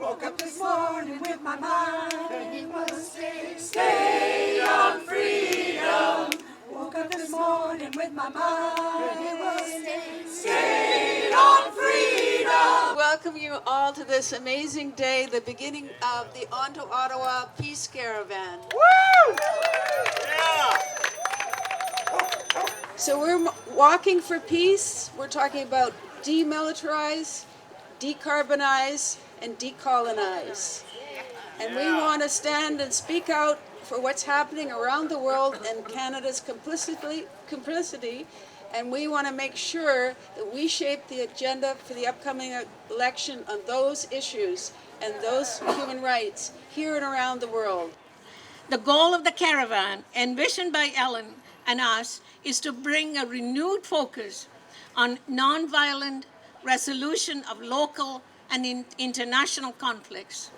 Woke up this morning with my mind, and it was stay on freedom. Woke up this morning with my mind, and it was stay on freedom. Welcome you all to this amazing day, the beginning of the Ottawa Peace Caravan. Woo! Yeah! So we're walking for peace. We're talking about demilitarize, decarbonize, and decolonize. And we want to stand and speak out for what's happening around the world and Canada's complicity, and we want to make sure that we shape the agenda for the upcoming election on those issues and those human rights here and around the world. The goal of the Caravan, envisioned by Ellen and us, is to bring a renewed focus on nonviolent resolution of local and international conflicts.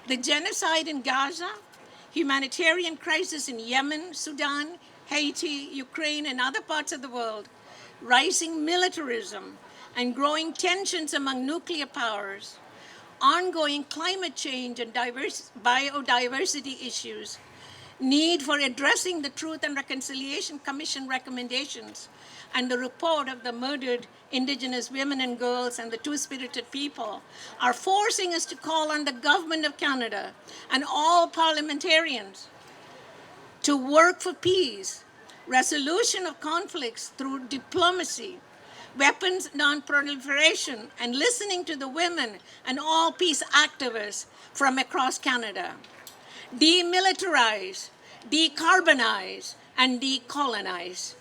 The genocide in Gaza, humanitarian crisis in Yemen, Sudan, Haiti, Ukraine, and other parts of the world, rising militarism and growing tensions among nuclear powers, ongoing climate change and biodiversity issues, need for addressing the Truth and Reconciliation Commission recommendations, and the report of the murdered Indigenous women and girls and the Two-Spirited people are forcing us to call on the Government of Canada and all parliamentarians to work for peace, resolution of conflicts through diplomacy, weapons non-proliferation, and listening to the women and all peace activists from across Canada. Demilitarize, decarbonize, and decolonize.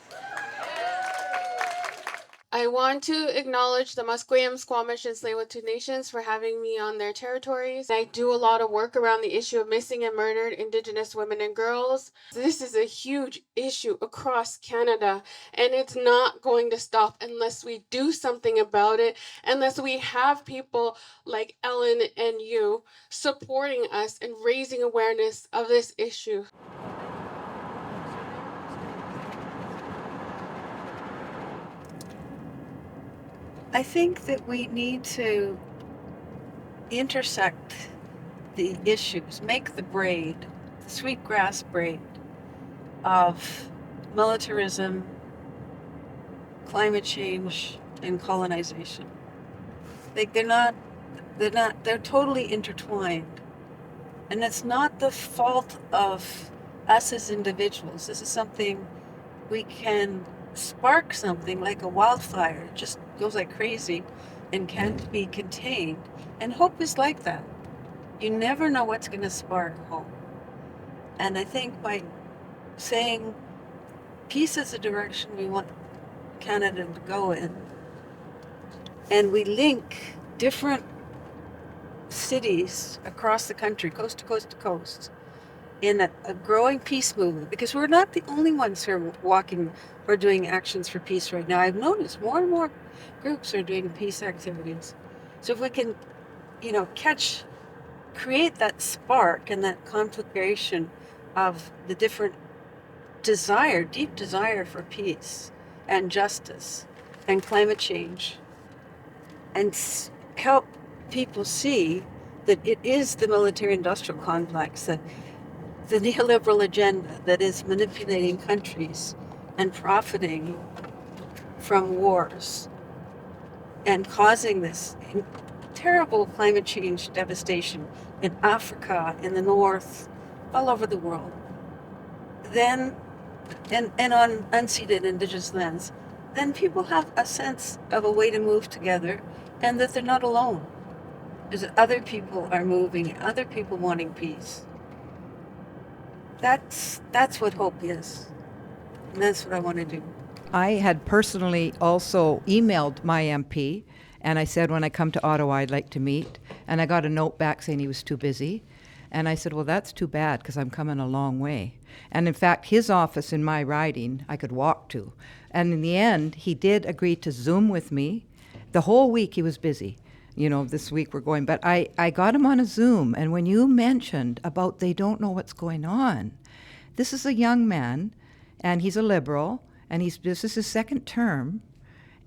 I want to acknowledge the Musqueam, Squamish, and Tsleil-Waututh Nations for having me on their territories. I do a lot of work around the issue of missing and murdered Indigenous women and girls. This is a huge issue across Canada, and it's not going to stop unless we do something about it, unless we have people like Ellen and you supporting us and raising awareness of this issue. I think that we need to intersect the issues, make the braid, the sweetgrass braid of militarism, climate change, and colonization. They're totally intertwined. And it's not the fault of us as individuals. This is something we can spark, something like a wildfire. It just goes like crazy and can't be contained. And hope is like that. You never know what's going to spark hope. And I think by saying peace is the direction we want Canada to go in, and we link different cities across the country, coast to coast to coast, in a growing peace movement, because we're not the only ones who are walking or doing actions for peace right now. I've noticed more and more groups are doing peace activities. So if we can, create that spark and that conflagration of the different deep desire for peace and justice and climate change, and help people see that it is the military-industrial complex, that the neoliberal agenda that is manipulating countries and profiting from wars and causing this terrible climate change devastation in Africa, in the north, all over the world, then and on unceded Indigenous lands, then people have a sense of a way to move together, and that they're not alone. Because other people are moving, other people wanting peace. That's what hope is. And that's what I want to do. I had personally also emailed my MP, and I said when I come to Ottawa I'd like to meet, and I got a note back saying he was too busy. And I said, well, that's too bad, because I'm coming a long way. And in fact, his office in my riding I could walk to. And in the end, he did agree to Zoom with me. The whole week he was busy. This week we're going. But I got him on a Zoom, and when you mentioned about they don't know what's going on, this is a young man, and he's a Liberal, and this is his second term,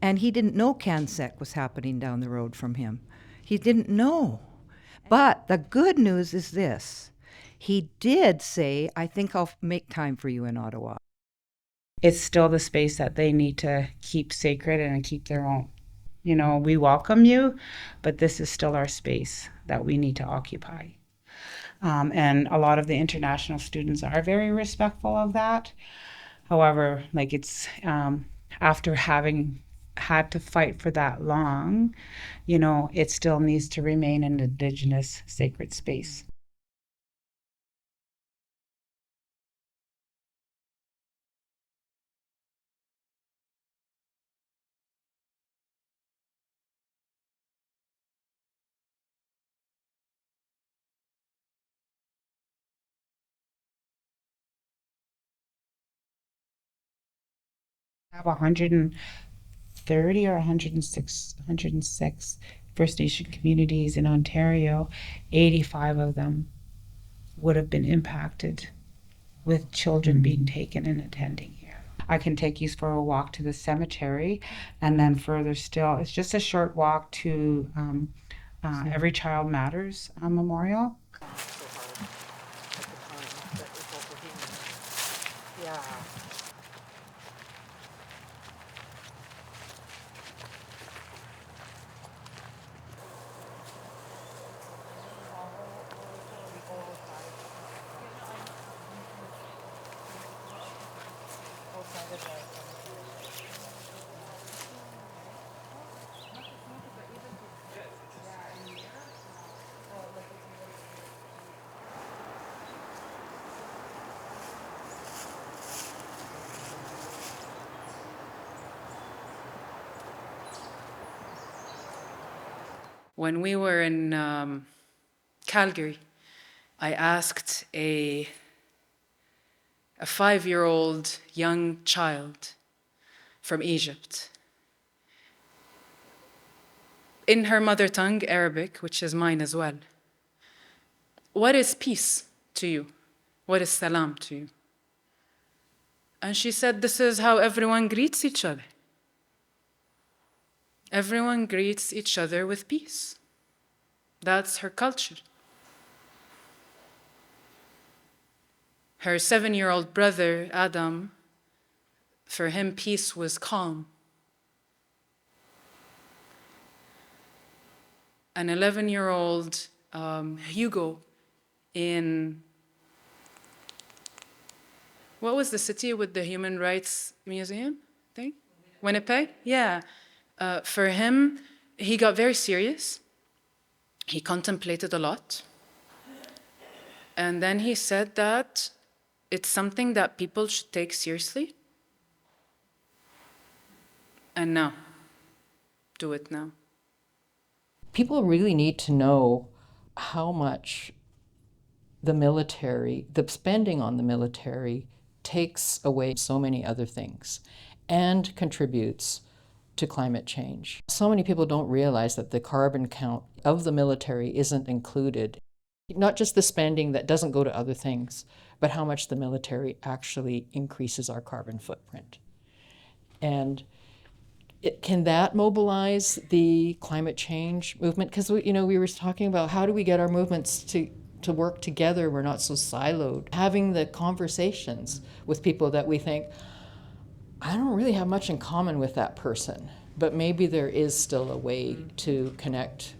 and he didn't know CanSec was happening down the road from him. He didn't know. But the good news is this. He did say, I think I'll make time for you in Ottawa. It's still the space that they need to keep sacred and keep their own. You know, we welcome you, but this is still our space that we need to occupy. And a lot of the international students are very respectful of that. However, like it's after having had to fight for that long, you know, it still needs to remain an Indigenous sacred space. Have 130 or 106 First Nation communities in Ontario. 85 of them would have been impacted with children being taken and attending here. I can take you for a walk to the cemetery, and then further still, it's just a short walk to Every Child Matters Memorial. When we were in Calgary, I asked a 5-year-old young child from Egypt, in her mother tongue, Arabic, which is mine as well, what is peace to you? What is salam to you? And she said, this is how everyone greets each other. Everyone greets each other with peace. That's her culture. Her 7-year-old brother, Adam, for him, peace was calm. An 11-year-old Hugo in, what was the city with the Human Rights Museum thing? Winnipeg? Yeah. For him, he got very serious. He contemplated a lot. And then he said that it's something that people should take seriously. And now, do it now. People really need to know how much the military, the spending on the military, takes away so many other things and contributes to climate change. So many people don't realize that the carbon count of the military isn't included. Not just the spending that doesn't go to other things, but how much the military actually increases our carbon footprint. And can that mobilize the climate change movement? Because we were talking about how do we get our movements to work together, we're not so siloed. Having the conversations with people that we think, I don't really have much in common with that person, but maybe there is still a way to connect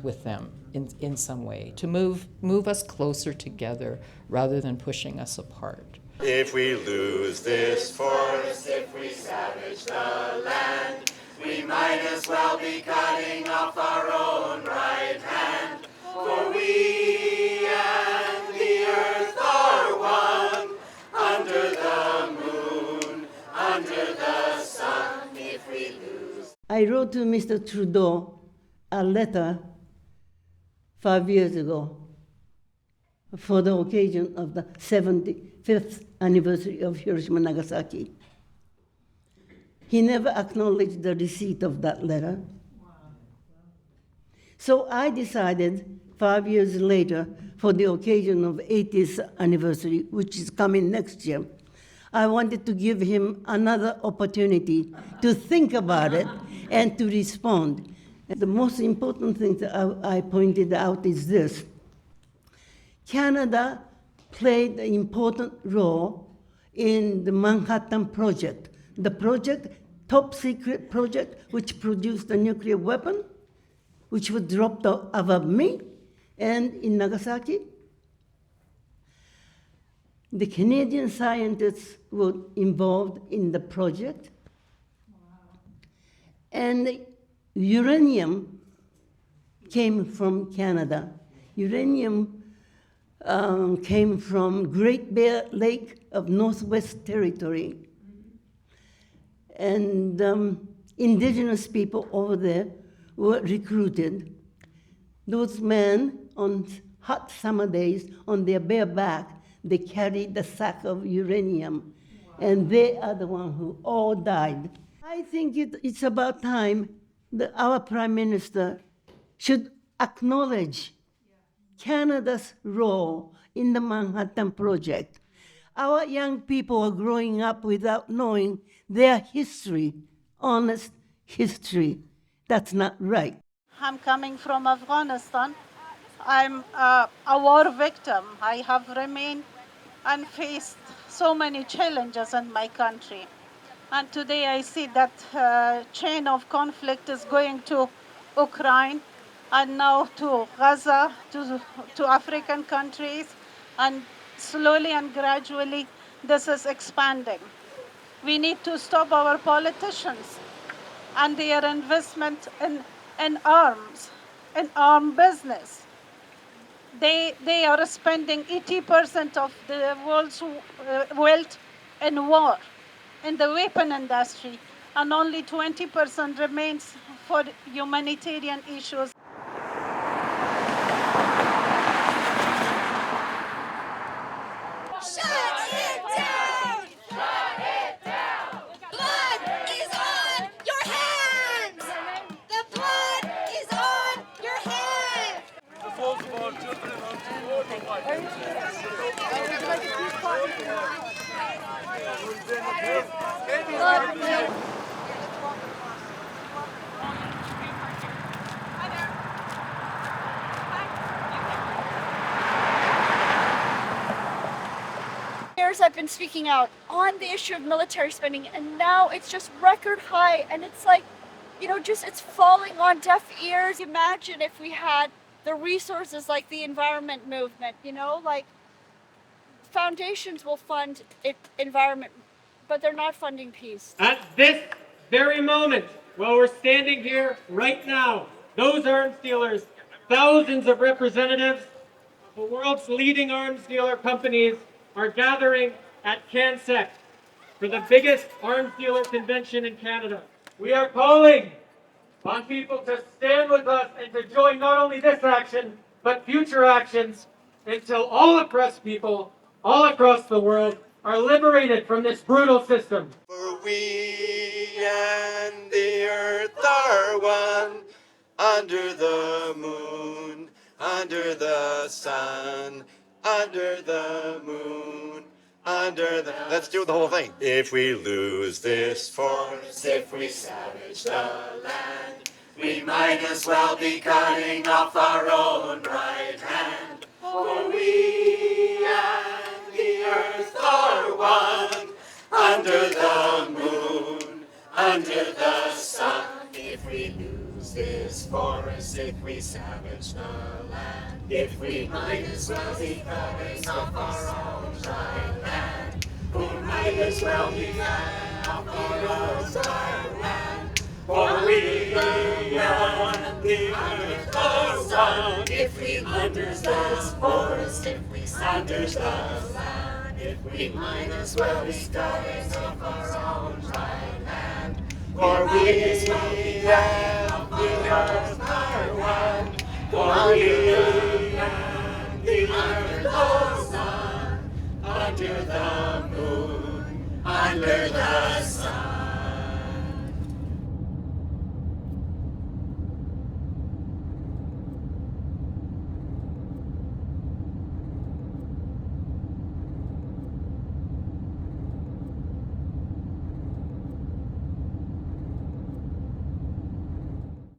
with them in some way, to move us closer together rather than pushing us apart. If we lose this forest, if we savage the land, we might as well be cutting off our own right hand. For we and the earth are one, under the moon, under the sun, if we lose. I wrote to Mr. Trudeau a letter 5 years ago for the occasion of the 75th anniversary of Hiroshima and Nagasaki. He never acknowledged the receipt of that letter. So I decided 5 years later, for the occasion of 80th anniversary, which is coming next year, I wanted to give him another opportunity to think about it and to respond. And the most important thing that I pointed out is this. Canada played an important role in the Manhattan Project. The project, top secret project, which produced a nuclear weapon, which was dropped above me and in Nagasaki. The Canadian scientists were involved in the project. And uranium came from Canada. Uranium came from Great Bear Lake of Northwest Territory. And indigenous people over there were recruited. Those men, on hot summer days, on their bare back, they carried the sack of uranium. And they are the ones who all died. I think it's about time that our Prime Minister should acknowledge Canada's role in the Manhattan Project. Our young people are growing up without knowing their history, honest history. That's not right. I'm coming from Afghanistan. I'm a war victim. I have remained and faced so many challenges in my country. And today I see that chain of conflict is going to Ukraine and now to Gaza, to African countries, and slowly and gradually this is expanding. We need to stop our politicians and their investment in arms, in arm business. They are spending 80% of the world's wealth in war, in the weapon industry, and only 20% remains for humanitarian issues. Shut it down! Shut it down! Blood is on your hands! The blood is on your hands! The souls of our children unto all the I've been speaking out on the issue of military spending, and now it's just record high, and it's like, it's falling on deaf ears. Imagine if we had the resources like the environment movement, like foundations will fund environment, but they're not funding peace. At this very moment, while we're standing here right now, those arms dealers, thousands of representatives of the world's leading arms dealer companies are gathering at CanSec for the biggest arms dealer convention in Canada. We are calling on people to stand with us and to join not only this action, but future actions until all oppressed people all across the world are liberated from this brutal system. For we and the earth are one, under the moon, under the sun, under the moon, under the... Let's do the whole thing. If we lose this forest, if we savage the land, we might as well be cutting off our own right hand. For we and the earth are one, under the moon, under the sun. If we lose this forest, if we savage the land, if we might as well be cutting off our own right hand. We might as well be cutting off our own right hand. For we and the earth are one. If we under this forest, if we savage the land, if we might as well be cutting off our own right hand. For we and the earth are one. For we and the earth are one. Under the moon, under the sun.